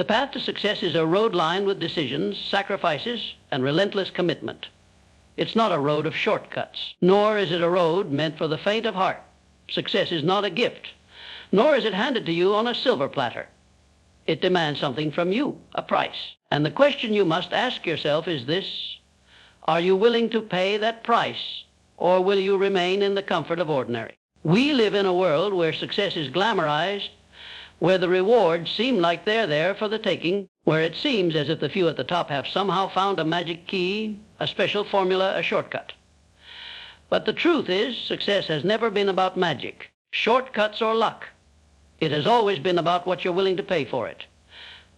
The path to success is a road lined with decisions, sacrifices, and relentless commitment. It's not a road of shortcuts, nor is it a road meant for the faint of heart. Success is not a gift, nor is it handed to you on a silver platter. It demands something from you, a price. And the question you must ask yourself is this: are you willing to pay that price, or will you remain in the comfort of ordinary? We live in a world where success is glamorized, where the rewards seem like they're there for the taking, where it seems as if the few at the top have somehow found a magic key, a special formula, a shortcut. But the truth is, success has never been about magic, shortcuts, or luck. It has always been about what you're willing to pay for it.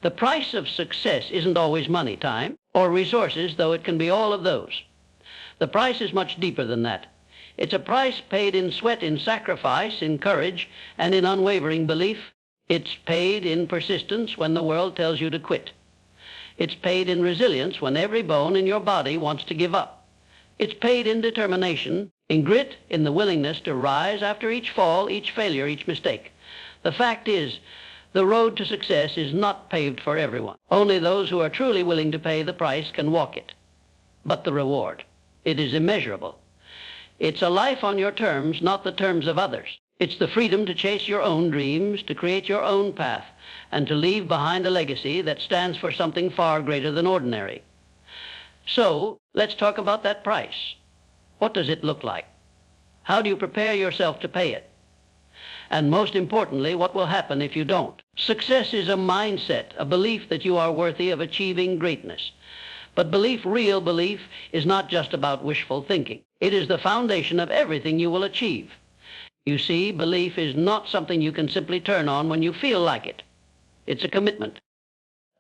The price of success isn't always money, time, or resources, though it can be all of those. The price is much deeper than that. It's a price paid in sweat, in sacrifice, in courage, and in unwavering belief. It's paid in persistence when the world tells you to quit. It's paid in resilience when every bone in your body wants to give up. It's paid in determination, in grit, in the willingness to rise after each fall, each failure, each mistake. The fact is, the road to success is not paved for everyone. Only those who are truly willing to pay the price can walk it. But the reward, it is immeasurable. It's a life on your terms, not the terms of others. It's the freedom to chase your own dreams, to create your own path, and to leave behind a legacy that stands for something far greater than ordinary. So, let's talk about that price. What does it look like? How do you prepare yourself to pay it? And most importantly, what will happen if you don't? Success is a mindset, a belief that you are worthy of achieving greatness. But belief, real belief, is not just about wishful thinking. It is the foundation of everything you will achieve. You see, belief is not something you can simply turn on when you feel like it. It's a commitment,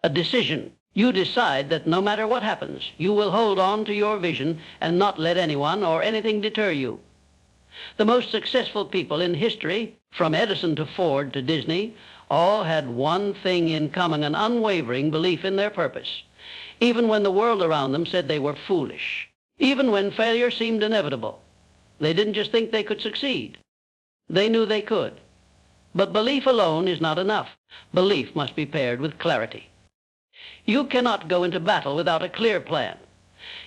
a decision. You decide that no matter what happens, you will hold on to your vision and not let anyone or anything deter you. The most successful people in history, from Edison to Ford to Disney, all had one thing in common: an unwavering belief in their purpose, even when the world around them said they were foolish, even when failure seemed inevitable. They didn't just think they could succeed. They knew they could. But belief alone is not enough. Belief must be paired with clarity. You cannot go into battle without a clear plan.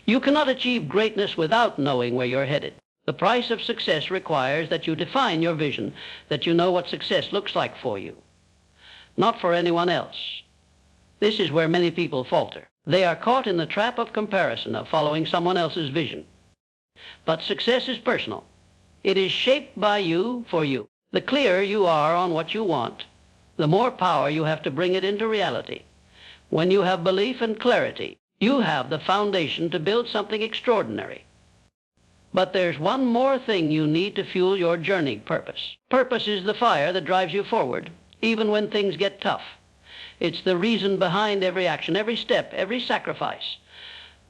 You cannot achieve greatness without knowing where you're headed. The price of success requires that you define your vision, that you know what success looks like for you, not for anyone else. This is where many people falter. They are caught in the trap of comparison, of following someone else's vision. But success is personal. It is shaped by you, for you. The clearer you are on what you want, the more power you have to bring it into reality. When you have belief and clarity, you have the foundation to build something extraordinary. But there's one more thing you need to fuel your journey: purpose. Purpose is the fire that drives you forward, even when things get tough. It's the reason behind every action, every step, every sacrifice.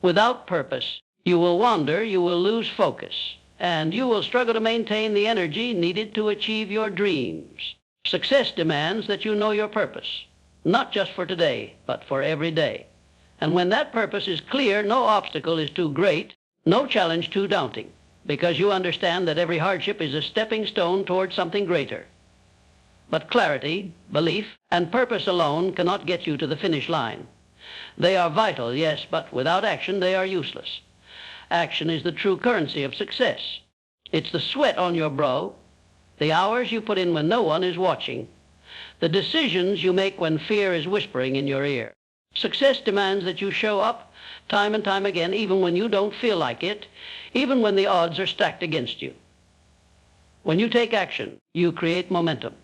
Without purpose, you will wander, you will lose focus, and you will struggle to maintain the energy needed to achieve your dreams. Success demands that you know your purpose, not just for today, but for every day. And when that purpose is clear, no obstacle is too great, no challenge too daunting, because you understand that every hardship is a stepping stone towards something greater. But clarity, belief, and purpose alone cannot get you to the finish line. They are vital, yes, but without action they are useless. Action is the true currency of success. It's the sweat on your brow, the hours you put in when no one is watching, the decisions you make when fear is whispering in your ear. Success demands that you show up time and time again, even when you don't feel like it, even when the odds are stacked against you. When you take action, you create momentum.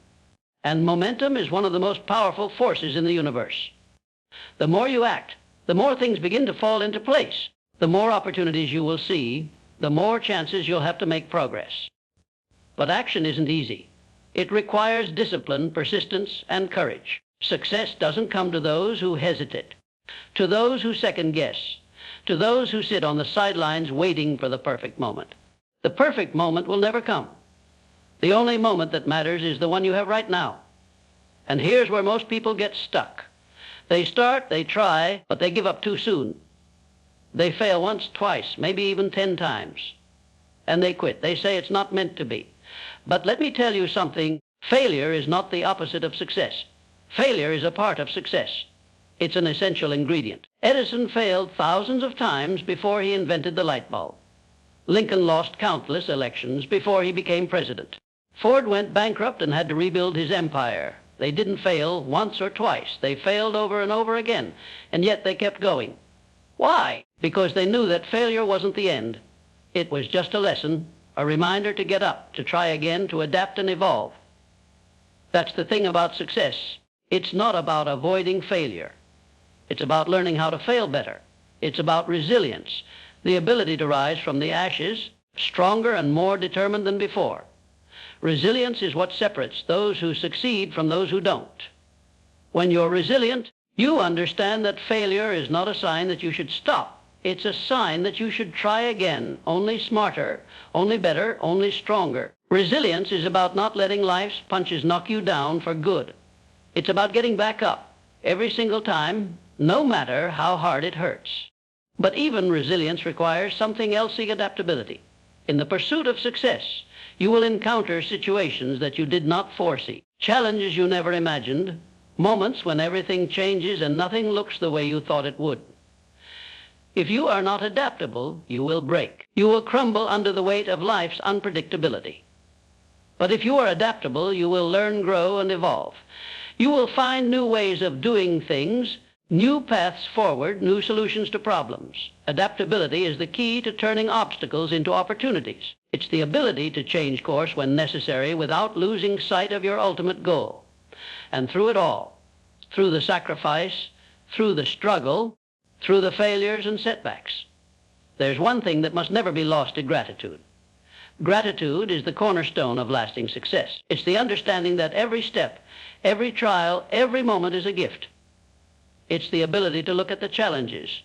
And momentum is one of the most powerful forces in the universe. The more you act, the more things begin to fall into place. The more opportunities you will see, the more chances you'll have to make progress. But action isn't easy. It requires discipline, persistence, and courage. Success doesn't come to those who hesitate, to those who second guess, to those who sit on the sidelines waiting for the perfect moment. The perfect moment will never come. The only moment that matters is the one you have right now. And here's where most people get stuck. They start, they try, but they give up too soon. They fail once, twice, maybe even 10 times. And they quit. They say it's not meant to be. But let me tell you something. Failure is not the opposite of success. Failure is a part of success. It's an essential ingredient. Edison failed thousands of times before he invented the light bulb. Lincoln lost countless elections before he became president. Ford went bankrupt and had to rebuild his empire. They didn't fail once or twice. They failed over and over again, and yet they kept going. Why? Because they knew that failure wasn't the end. It was just a lesson, a reminder to get up, to try again, to adapt and evolve. That's the thing about success. It's not about avoiding failure. It's about learning how to fail better. It's about resilience, the ability to rise from the ashes, stronger and more determined than before. Resilience is what separates those who succeed from those who don't. When you're resilient, you understand that failure is not a sign that you should stop. It's a sign that you should try again, only smarter, only better, only stronger. Resilience is about not letting life's punches knock you down for good. It's about getting back up every single time, no matter how hard it hurts. But even resilience requires something else, the adaptability. In the pursuit of success, you will encounter situations that you did not foresee, challenges you never imagined, moments when everything changes and nothing looks the way you thought it would. If you are not adaptable, you will break. You will crumble under the weight of life's unpredictability. But if you are adaptable, you will learn, grow, and evolve. You will find new ways of doing things, new paths forward, new solutions to problems. Adaptability is the key to turning obstacles into opportunities. It's the ability to change course when necessary without losing sight of your ultimate goal. And through it all, through the sacrifice, through the struggle, through the failures and setbacks, there's one thing that must never be lost to gratitude. Gratitude is the cornerstone of lasting success. It's the understanding that every step, every trial, every moment is a gift. It's the ability to look at the challenges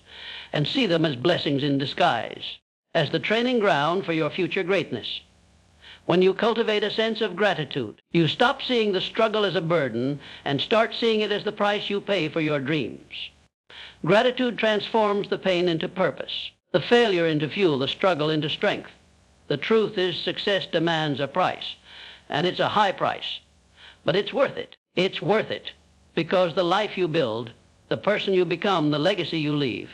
and see them as blessings in disguise, as the training ground for your future greatness. When you cultivate a sense of gratitude, you stop seeing the struggle as a burden and start seeing it as the price you pay for your dreams. Gratitude transforms the pain into purpose, the failure into fuel, the struggle into strength. The truth is, success demands a price, and it's a high price. But it's worth it. It's worth it, because the life you build, the person you become, the legacy you leave,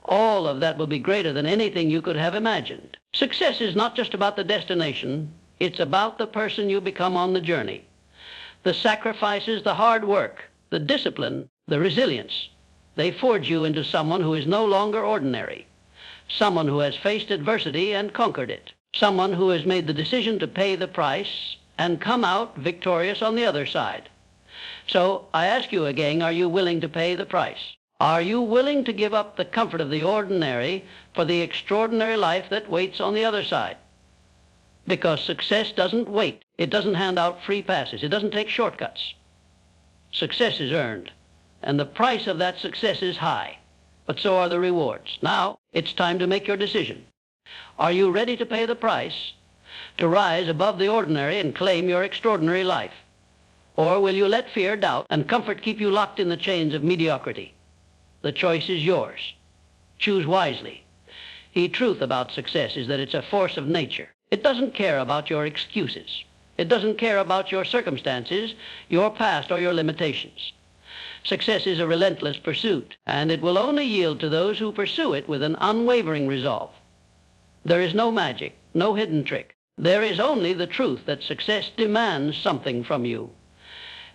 all of that will be greater than anything you could have imagined. Success is not just about the destination. It's about the person you become on the journey. The sacrifices, the hard work, the discipline, the resilience, they forge you into someone who is no longer ordinary, someone who has faced adversity and conquered it, someone who has made the decision to pay the price and come out victorious on the other side. So I ask you again, are you willing to pay the price? Are you willing to give up the comfort of the ordinary for the extraordinary life that waits on the other side? Because success doesn't wait. It doesn't hand out free passes. It doesn't take shortcuts. Success is earned, and the price of that success is high, but so are the rewards. Now, it's time to make your decision. Are you ready to pay the price, to rise above the ordinary and claim your extraordinary life? Or will you let fear, doubt, and comfort keep you locked in the chains of mediocrity? The choice is yours. Choose wisely. The truth about success is that it's a force of nature. It doesn't care about your excuses. It doesn't care about your circumstances, your past, or your limitations. Success is a relentless pursuit, and it will only yield to those who pursue it with an unwavering resolve. There is no magic, no hidden trick. There is only the truth that success demands something from you.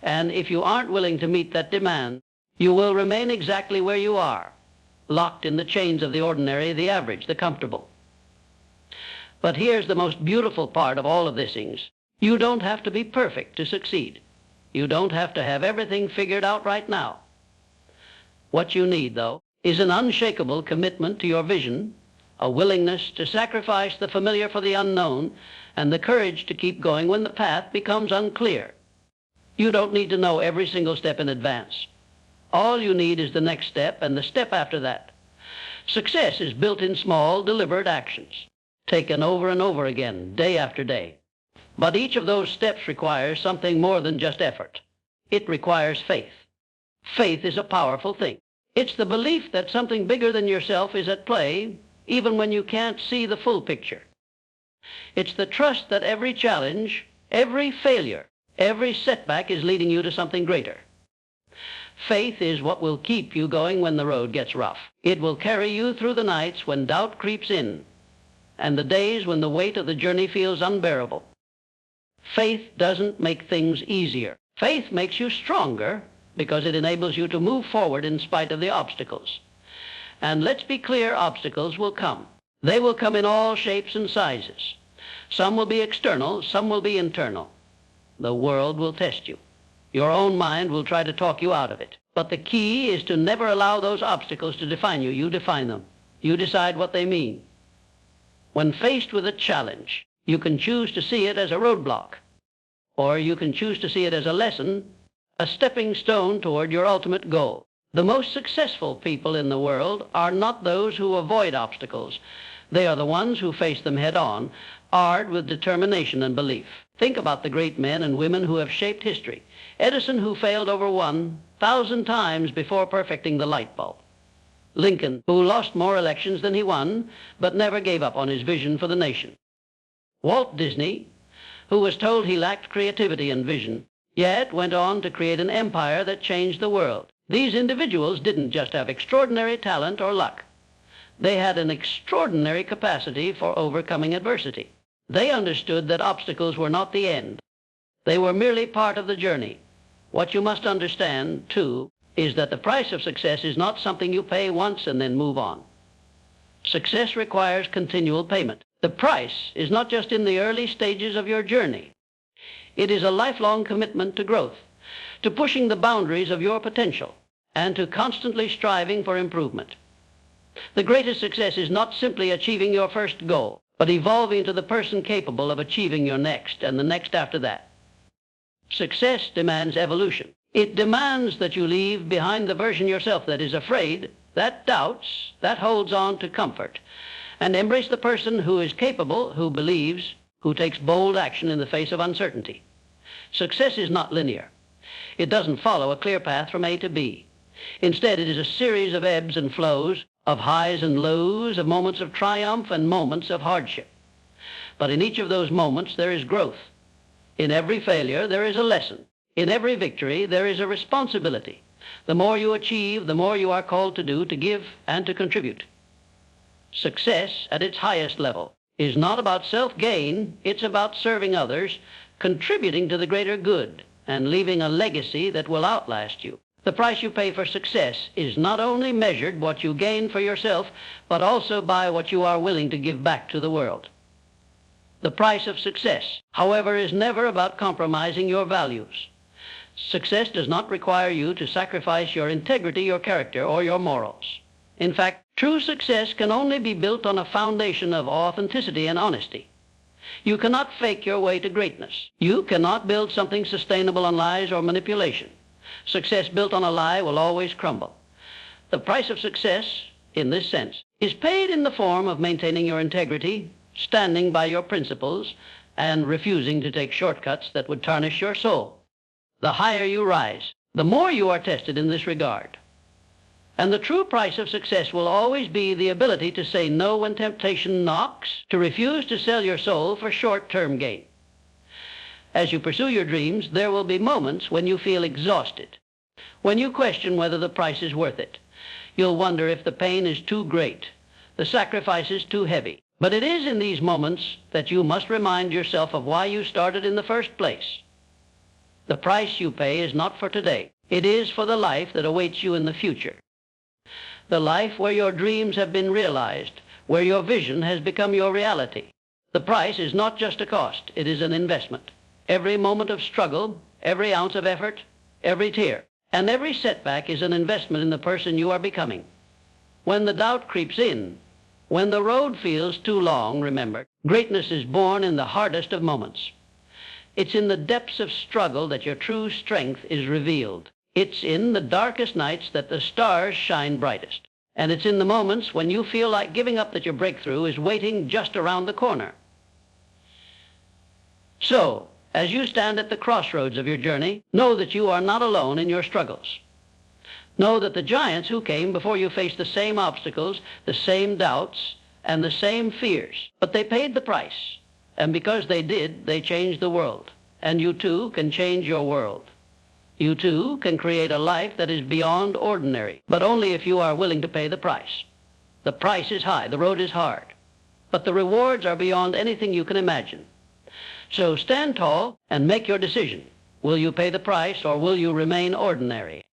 And if you aren't willing to meet that demand, you will remain exactly where you are, locked in the chains of the ordinary, the average, the comfortable. But here's the most beautiful part of all of these things. You don't have to be perfect to succeed. You don't have to have everything figured out right now. What you need, though, is an unshakable commitment to your vision, a willingness to sacrifice the familiar for the unknown, and the courage to keep going when the path becomes unclear. You don't need to know every single step in advance. All you need is the next step and the step after that. Success is built in small, deliberate actions, taken over and over again, day after day. But each of those steps requires something more than just effort. It requires faith. Faith is a powerful thing. It's the belief that something bigger than yourself is at play, even when you can't see the full picture. It's the trust that every challenge, every failure, every setback is leading you to something greater. Faith is what will keep you going when the road gets rough. It will carry you through the nights when doubt creeps in and the days when the weight of the journey feels unbearable. Faith doesn't make things easier. Faith makes you stronger because it enables you to move forward in spite of the obstacles. And let's be clear, obstacles will come. They will come in all shapes and sizes. Some will be external, some will be internal. The world will test you. Your own mind will try to talk you out of it. But the key is to never allow those obstacles to define you. You define them. You decide what they mean. When faced with a challenge, you can choose to see it as a roadblock, or you can choose to see it as a lesson, a stepping stone toward your ultimate goal. The most successful people in the world are not those who avoid obstacles. They are the ones who face them head on, armed with determination and belief. Think about the great men and women who have shaped history. Edison, who failed over 1,000 times before perfecting the light bulb. Lincoln, who lost more elections than he won, but never gave up on his vision for the nation. Walt Disney, who was told he lacked creativity and vision, yet went on to create an empire that changed the world. These individuals didn't just have extraordinary talent or luck. They had an extraordinary capacity for overcoming adversity. They understood that obstacles were not the end. They were merely part of the journey. What you must understand, too, is that the price of success is not something you pay once and then move on. Success requires continual payment. The price is not just in the early stages of your journey. It is a lifelong commitment to growth, to pushing the boundaries of your potential, and to constantly striving for improvement. The greatest success is not simply achieving your first goal, but evolving into the person capable of achieving your next and the next after that. Success demands evolution. It demands that you leave behind the version yourself that is afraid, that doubts, that holds on to comfort, and embrace the person who is capable, who believes, who takes bold action in the face of uncertainty. Success is not linear. It doesn't follow a clear path from A to B. Instead, it is a series of ebbs and flows, of highs and lows, of moments of triumph and moments of hardship. But in each of those moments, there is growth. In every failure, there is a lesson. In every victory, there is a responsibility. The more you achieve, the more you are called to do, to give, and to contribute. Success at its highest level is not about self-gain. It's about serving others, contributing to the greater good, and leaving a legacy that will outlast you. The price you pay for success is not only measured what you gain for yourself, but also by what you are willing to give back to the world. The price of success, however, is never about compromising your values. Success does not require you to sacrifice your integrity, your character, or your morals. In fact, true success can only be built on a foundation of authenticity and honesty. You cannot fake your way to greatness. You cannot build something sustainable on lies or manipulation. Success built on a lie will always crumble. The price of success, in this sense, is paid in the form of maintaining your integrity, standing by your principles, and refusing to take shortcuts that would tarnish your soul. The higher you rise, the more you are tested in this regard. And the true price of success will always be the ability to say no when temptation knocks, to refuse to sell your soul for short-term gain. As you pursue your dreams, there will be moments when you feel exhausted, when you question whether the price is worth it. You'll wonder if the pain is too great, the sacrifice is too heavy. But it is in these moments that you must remind yourself of why you started in the first place. The price you pay is not for today. It is for the life that awaits you in the future. The life where your dreams have been realized, where your vision has become your reality. The price is not just a cost, it is an investment. Every moment of struggle, every ounce of effort, every tear, and every setback is an investment in the person you are becoming. When the doubt creeps in, when the road feels too long, remember, greatness is born in the hardest of moments. It's in the depths of struggle that your true strength is revealed. It's in the darkest nights that the stars shine brightest. And it's in the moments when you feel like giving up that your breakthrough is waiting just around the corner. So, as you stand at the crossroads of your journey, know that you are not alone in your struggles. Know that the giants who came before you faced the same obstacles, the same doubts, and the same fears. But they paid the price. And because they did, they changed the world. And you too can change your world. You too can create a life that is beyond ordinary, but only if you are willing to pay the price. The price is high, the road is hard, but the rewards are beyond anything you can imagine. So stand tall and make your decision. Will you pay the price or will you remain ordinary?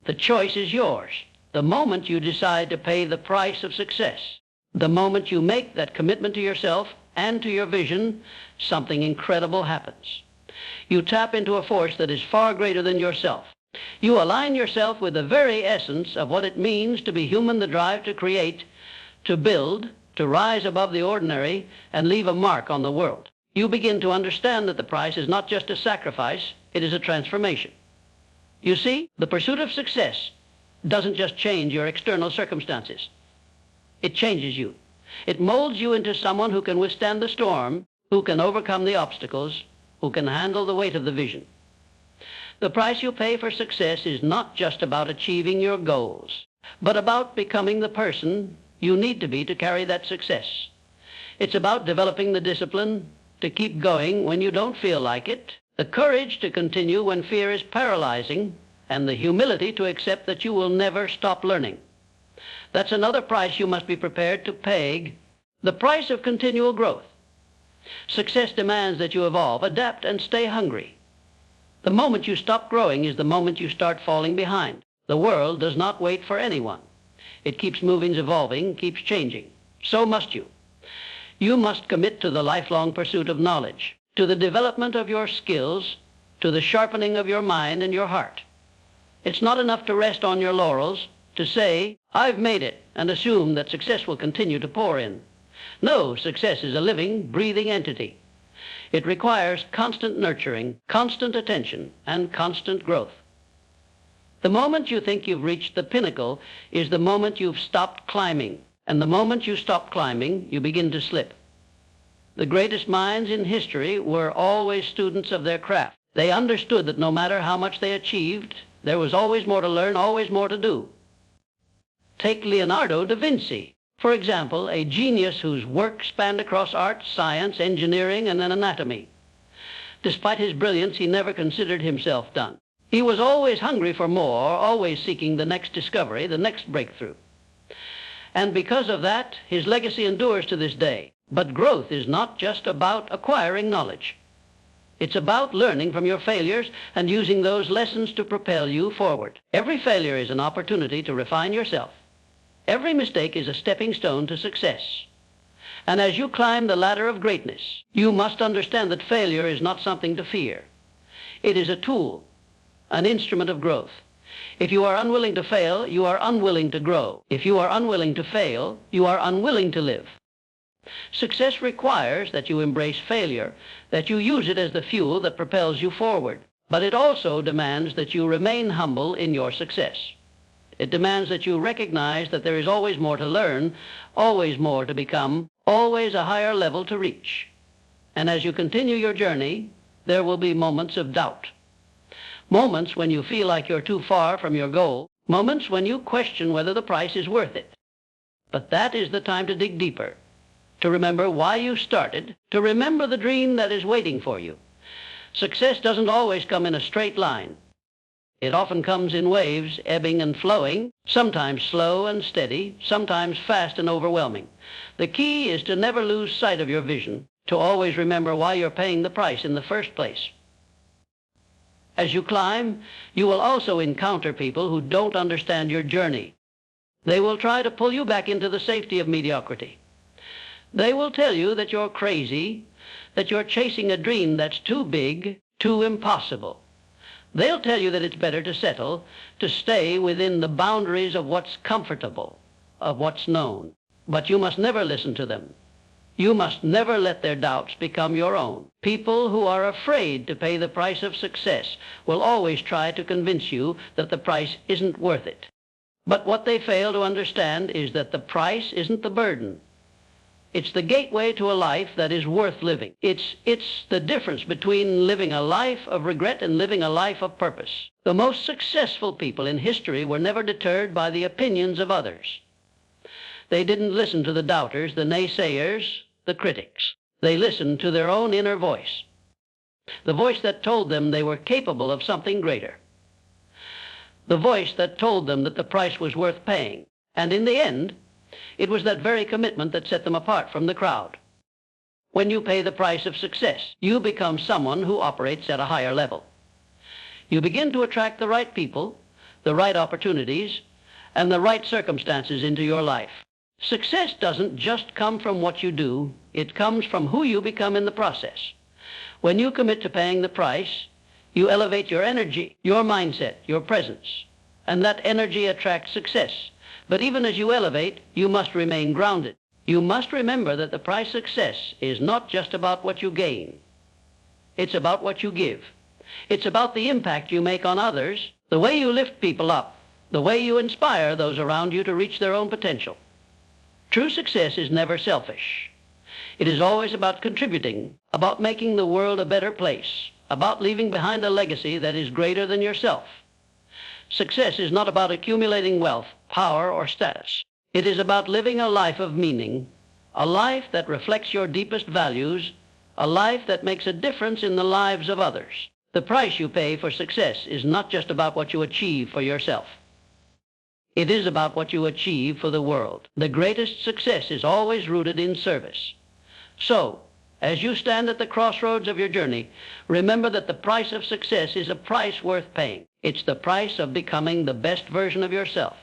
The choice is yours. The moment you decide to pay the price of success, the moment you make that commitment to yourself and to your vision, something incredible happens. You tap into a force that is far greater than yourself. You align yourself with the very essence of what it means to be human, the drive to create, to build, to rise above the ordinary and leave a mark on the world. You begin to understand that the price is not just a sacrifice, it is a transformation. You see, the pursuit of success doesn't just change your external circumstances. It changes you. It molds you into someone who can withstand the storm, who can overcome the obstacles, who can handle the weight of the vision. The price you pay for success is not just about achieving your goals, but about becoming the person you need to be to carry that success. It's about developing the discipline to keep going when you don't feel like it, the courage to continue when fear is paralyzing, and the humility to accept that you will never stop learning. That's another price you must be prepared to pay, the price of continual growth. Success demands that you evolve, adapt, and stay hungry. The moment you stop growing is the moment you start falling behind. The world does not wait for anyone. It keeps moving, evolving, keeps changing. So must you. You must commit to the lifelong pursuit of knowledge, to the development of your skills, to the sharpening of your mind and your heart. It's not enough to rest on your laurels, to say, I've made it, and assume that success will continue to pour in. No, success is a living, breathing entity. It requires constant nurturing, constant attention, and constant growth. The moment you think you've reached the pinnacle is the moment you've stopped climbing. And the moment you stop climbing, you begin to slip. The greatest minds in history were always students of their craft. They understood that no matter how much they achieved, there was always more to learn, always more to do. Take Leonardo da Vinci, for example, a genius whose work spanned across art, science, engineering, and anatomy. Despite his brilliance, he never considered himself done. He was always hungry for more, always seeking the next discovery, the next breakthrough. And because of that, his legacy endures to this day. But growth is not just about acquiring knowledge. It's about learning from your failures and using those lessons to propel you forward. Every failure is an opportunity to refine yourself. Every mistake is a stepping stone to success. And as you climb the ladder of greatness, you must understand that failure is not something to fear. It is a tool, an instrument of growth. If you are unwilling to fail, you are unwilling to grow. If you are unwilling to fail, you are unwilling to live. Success requires that you embrace failure, that you use it as the fuel that propels you forward. But it also demands that you remain humble in your success. It demands that you recognize that there is always more to learn, always more to become, always a higher level to reach. And as you continue your journey, there will be moments of doubt. Moments when you feel like you're too far from your goal. Moments when you question whether the price is worth it. But that is the time to dig deeper, to remember why you started, to remember the dream that is waiting for you. Success doesn't always come in a straight line. It often comes in waves, ebbing and flowing, sometimes slow and steady, sometimes fast and overwhelming. The key is to never lose sight of your vision, to always remember why you're paying the price in the first place. As you climb, you will also encounter people who don't understand your journey. They will try to pull you back into the safety of mediocrity. They will tell you that you're crazy, that you're chasing a dream that's too big, too impossible. They'll tell you that it's better to settle, to stay within the boundaries of what's comfortable, of what's known. But you must never listen to them. You must never let their doubts become your own. People who are afraid to pay the price of success will always try to convince you that the price isn't worth it. But what they fail to understand is that the price isn't the burden. It's the gateway to a life that is worth living. It's the difference between living a life of regret and living a life of purpose. The most successful people in history were never deterred by the opinions of others. They didn't listen to the doubters, the naysayers, the critics. They listened to their own inner voice, the voice that told them they were capable of something greater. the voice that told them that the price was worth paying. And in the end, it was that very commitment that set them apart from the crowd. When you pay the price of success, you become someone who operates at a higher level. You begin to attract the right people, the right opportunities, and the right circumstances into your life. Success doesn't just come from what you do, it comes from who you become in the process. When you commit to paying the price, you elevate your energy, your mindset, your presence, and that energy attracts success. But even as you elevate, you must remain grounded. You must remember that the price of success is not just about what you gain. It's about what you give. It's about the impact you make on others, the way you lift people up, the way you inspire those around you to reach their own potential. True success is never selfish. It is always about contributing, about making the world a better place, about leaving behind a legacy that is greater than yourself. Success is not about accumulating wealth, power, or status. It is about living a life of meaning, a life that reflects your deepest values, a life that makes a difference in the lives of others. The price you pay for success is not just about what you achieve for yourself. It is about what you achieve for the world. The greatest success is always rooted in service. So, as you stand at the crossroads of your journey, remember that the price of success is a price worth paying. It's the price of becoming the best version of yourself,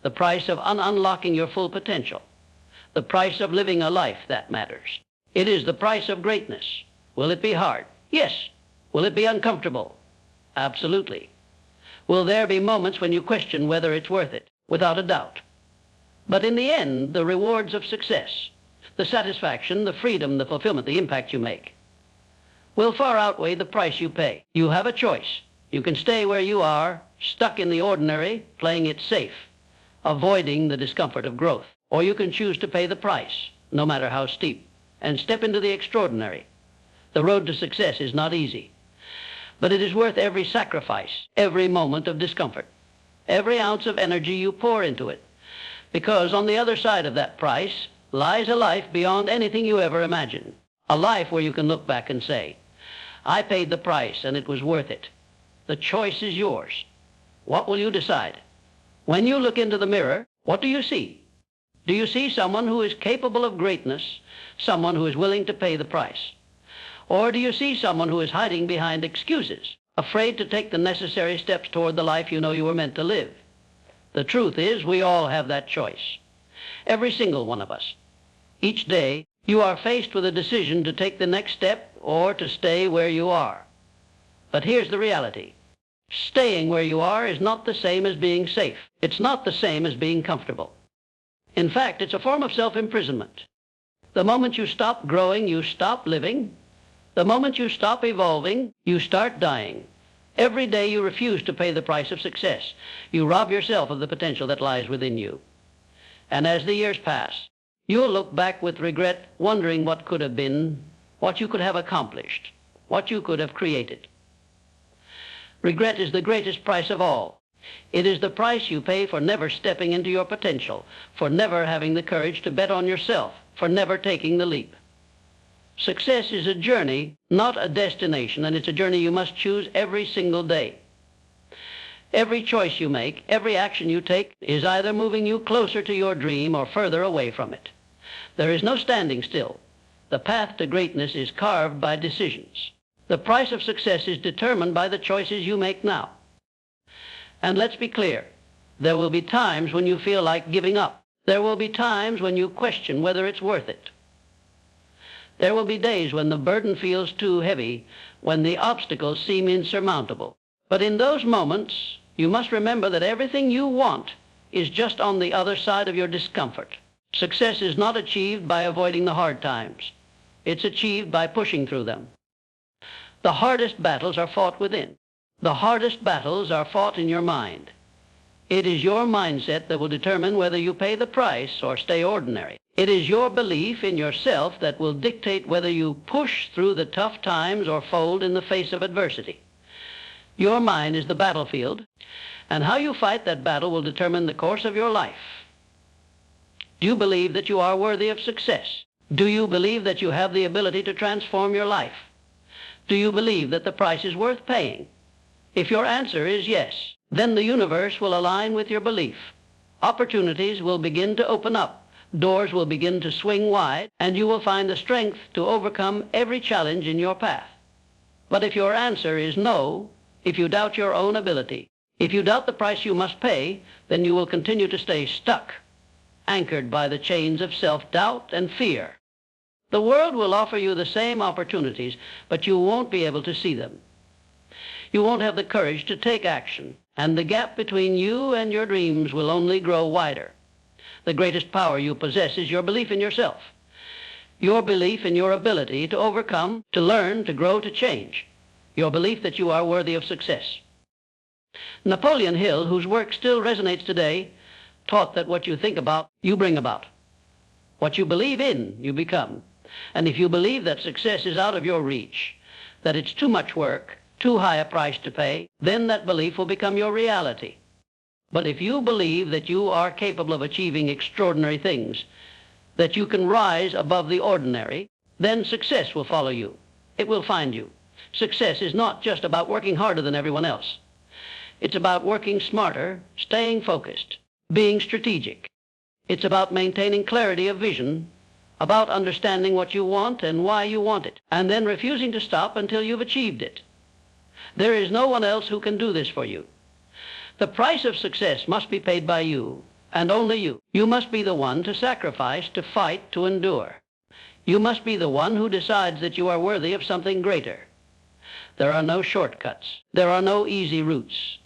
the price of unlocking your full potential, the price of living a life that matters. It is the price of greatness. Will it be hard? Yes. Will it be uncomfortable? Absolutely. Will there be moments when you question whether it's worth it? Without a doubt. But in the end, the rewards of success, the satisfaction, the freedom, the fulfillment, the impact you make, will far outweigh the price you pay. You have a choice. You can stay where you are, stuck in the ordinary, playing it safe, avoiding the discomfort of growth. Or you can choose to pay the price, no matter how steep, and step into the extraordinary. The road to success is not easy, but it is worth every sacrifice, every moment of discomfort, every ounce of energy you pour into it, because on the other side of that price lies a life beyond anything you ever imagined, a life where you can look back and say, I paid the price and it was worth it. The choice is yours. What will you decide? When you look into the mirror, what do you see? Do you see someone who is capable of greatness, someone who is willing to pay the price? Or do you see someone who is hiding behind excuses, afraid to take the necessary steps toward the life you know you were meant to live? The truth is, we all have that choice. Every single one of us. Each day, you are faced with a decision to take the next step or to stay where you are. But here's the reality. Staying where you are is not the same as being safe. It's not the same as being comfortable. In fact, it's a form of self-imprisonment. The moment you stop growing, you stop living. The moment you stop evolving, you start dying. Every day you refuse to pay the price of success. You rob yourself of the potential that lies within you. And as the years pass, you'll look back with regret, wondering what could have been, what you could have accomplished, what you could have created. Regret is the greatest price of all. It is the price you pay for never stepping into your potential, for never having the courage to bet on yourself, for never taking the leap. Success is a journey, not a destination, and it's a journey you must choose every single day. Every choice you make, every action you take is either moving you closer to your dream or further away from it. There is no standing still. The path to greatness is carved by decisions. The price of success is determined by the choices you make now. And let's be clear, there will be times when you feel like giving up. There will be times when you question whether it's worth it. There will be days when the burden feels too heavy, when the obstacles seem insurmountable. But in those moments, you must remember that everything you want is just on the other side of your discomfort. Success is not achieved by avoiding the hard times. It's achieved by pushing through them. The hardest battles are fought within. The hardest battles are fought in your mind. It is your mindset that will determine whether you pay the price or stay ordinary. It is your belief in yourself that will dictate whether you push through the tough times or fold in the face of adversity. Your mind is the battlefield, and how you fight that battle will determine the course of your life. Do you believe that you are worthy of success? Do you believe that you have the ability to transform your life? Do you believe that the price is worth paying? If your answer is yes, then the universe will align with your belief. Opportunities will begin to open up, doors will begin to swing wide, and you will find the strength to overcome every challenge in your path. But if your answer is no, if you doubt your own ability, if you doubt the price you must pay, then you will continue to stay stuck, anchored by the chains of self-doubt and fear. The world will offer you the same opportunities, but you won't be able to see them. You won't have the courage to take action, and the gap between you and your dreams will only grow wider. The greatest power you possess is your belief in yourself, your belief in your ability to overcome, to learn, to grow, to change, your belief that you are worthy of success. Napoleon Hill, whose work still resonates today, taught that what you think about, you bring about. What you believe in, you become. And if you believe that success is out of your reach, that it's too much work, too high a price to pay, then that belief will become your reality. But if you believe that you are capable of achieving extraordinary things, that you can rise above the ordinary, then success will follow you. It will find you. Success is not just about working harder than everyone else. It's about working smarter, staying focused, being strategic. It's about maintaining clarity of vision, about understanding what you want and why you want it, and then refusing to stop until you've achieved it. There is no one else who can do this for you. The price of success must be paid by you, and only you. You must be the one to sacrifice, to fight, to endure. You must be the one who decides that you are worthy of something greater. There are no shortcuts. There are no easy routes.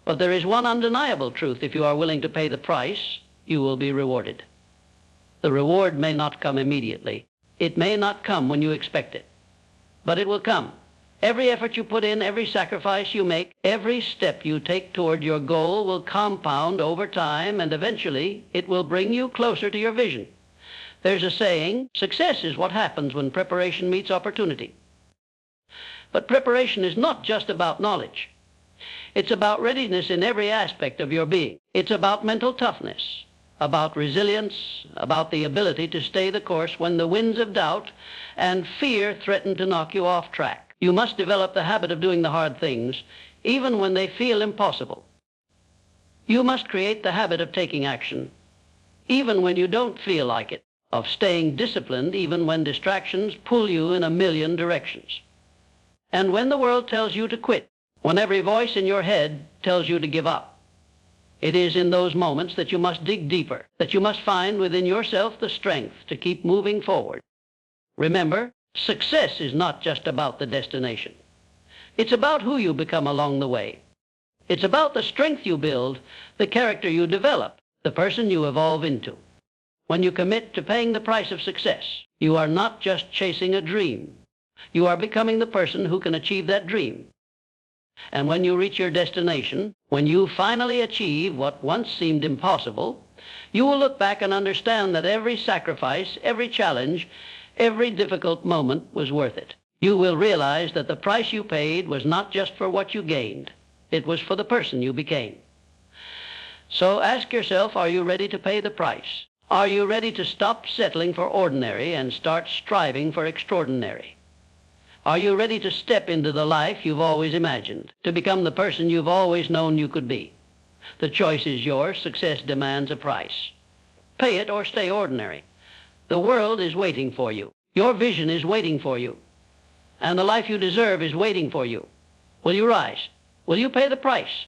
But there is one undeniable truth: if you are willing to pay the price, you will be rewarded. The reward may not come immediately. It may not come when you expect it. But it will come. Every effort you put in, every sacrifice you make, every step you take toward your goal will compound over time, and eventually it will bring you closer to your vision. There's a saying, success is what happens when preparation meets opportunity. But preparation is not just about knowledge. It's about readiness in every aspect of your being. It's about mental toughness, about resilience, about the ability to stay the course when the winds of doubt and fear threaten to knock you off track. You must develop the habit of doing the hard things, even when they feel impossible. You must create the habit of taking action, even when you don't feel like it, of staying disciplined even when distractions pull you in a million directions. And when the world tells you to quit, when every voice in your head tells you to give up, it is in those moments that you must dig deeper, that you must find within yourself the strength to keep moving forward. Remember, success is not just about the destination. It's about who you become along the way. It's about the strength you build, the character you develop, the person you evolve into. When you commit to paying the price of success, you are not just chasing a dream. You are becoming the person who can achieve that dream. And when you reach your destination, when you finally achieve what once seemed impossible, you will look back and understand that every sacrifice, every challenge, every difficult moment was worth it. You will realize that the price you paid was not just for what you gained. It was for the person you became. So ask yourself, are you ready to pay the price? Are you ready to stop settling for ordinary and start striving for extraordinary? Are you ready to step into the life you've always imagined, to become the person you've always known you could be? The choice is yours. Success demands a price. Pay it or stay ordinary. The world is waiting for you. Your vision is waiting for you. And the life you deserve is waiting for you. Will you rise? Will you pay the price?